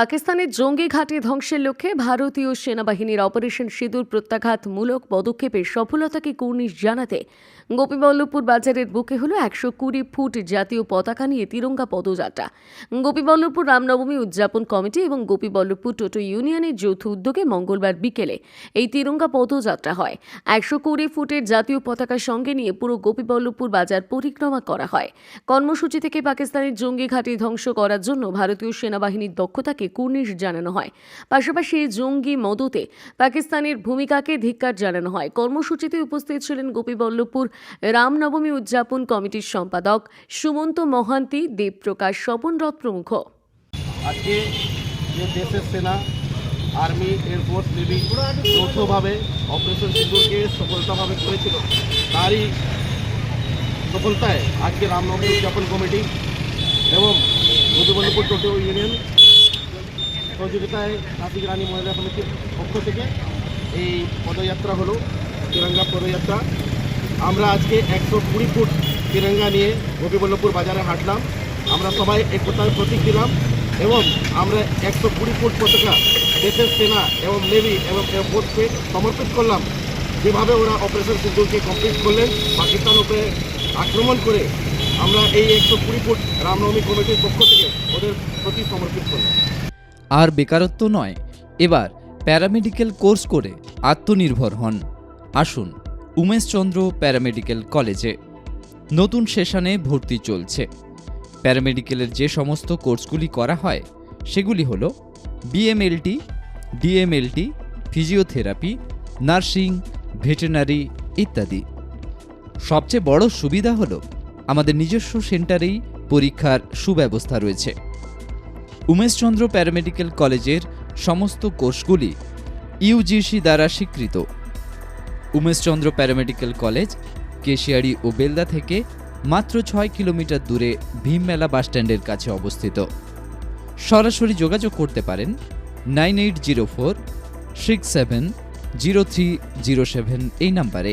পাকিস্তানের জঙ্গি ঘাঁটি ধ্বংসের লক্ষ্যে ভারতীয় সেনাবাহিনীর অপারেশন সিঁদুর প্রত্যাঘাতমূলক পদক্ষেপের সফলতাকে কুর্নিশ জানাতে গোপীবল্লভপুর বাজারের বুকে হলো 120 ফুট জাতীয় পতাকা নিয়ে তিরঙ্গা পদযাত্রা। গোপীবল্লভপুর রামনবমী উদযাপন কমিটি এবং গোপীবল্লভপুর টোটো ইউনিয়নের যৌথ উদ্যোগে মঙ্গলবার বিকেলে এই তিরঙ্গা পদযাত্রা হয়। 120 ফুটের জাতীয় পতাকা সঙ্গে নিয়ে পুরো গোপীবল্লভপুর বাজার পরিক্রমা করা হয়। কর্মসূচি থেকে পাকিস্তানের জঙ্গি ঘাঁটি ধ্বংস করার জন্য ভারতীয় সেনাবাহিনীর দক্ষতাকে কুর্নিশ জানানো হয়। পাশাপাশি জঙ্গি মদতে পাকিস্তানের ভূমিকাকে ধিক্কার জানানো হয়। কর্মসূচিতে উপস্থিত ছিলেন গোপীবল্লভপুর রামনবমী উদযাপন কমিটির সম্পাদক সুমন্ত মহান্তি, দেবপ্রকাশ, স্বপন রথ প্রমুখ। আজকে যে দেশের সেনা, আর্মি, এয়ারফোর্স, নেভি যৌথভাবে অপারেশন সিঁদুরকে সফলতাভাবে করেছিল, তারই সফলতায় আজকে রামনবমী উদযাপন কমিটি এবং গোপীবল্লভপুর টোটো ইউনিয়ন সহযোগিতায় নাসিক রানী মহিলা সমিতির পক্ষ থেকে এই পদযাত্রা হলো, তিরঙ্গা পদযাত্রা। আমরা আজকে 120 ফুট তিরঙ্গা নিয়ে গোপীবল্লভপুর বাজারে হাঁটলাম। আমরা সবাই একতার প্রতীক দিলাম এবং আমরা 120 ফুট পতাকা দেশের সেনা এবং নেভি এবং এয়ারফোর্সকে সমর্পিত করলাম। যেভাবে ওরা অপারেশন সিঁদুরকে কমপ্লিট করলেন, পাকিস্তান উপরে আক্রমণ করে, আমরা এই 120 ফুট রামনবমী কমিটির পক্ষ থেকে ওদের প্রতি সমর্পিত করলাম। আর বেকারত্ব নয়, এবার প্যারামেডিক্যাল কোর্স করে আত্মনির্ভর হন। আসুন উমেশচন্দ্র প্যারামেডিক্যাল কলেজে। নতুন সেশনে ভর্তি চলছে। প্যারামেডিক্যালের যে সমস্ত কোর্সগুলি করা হয় সেগুলি হল BMLT, DMLT, physiotherapy, nursing, veterinary ইত্যাদি। সবচেয়ে বড় সুবিধা হল আমাদের নিজস্ব সেন্টারেই পরীক্ষার সুব্যবস্থা রয়েছে। উমেশচন্দ্র প্যারামেডিক্যাল কলেজের সমস্ত কোর্সগুলি ইউজিসি দ্বারা স্বীকৃত। উমেশচন্দ্র প্যারামেডিক্যাল কলেজ কেশিয়াড়ি ও বেলদা থেকে মাত্র 6 কিলোমিটার দূরে ভীমমেলা বাসস্ট্যান্ডের কাছে অবস্থিত। সরাসরি যোগাযোগ করতে পারেন 9804 670307 এই নাম্বারে।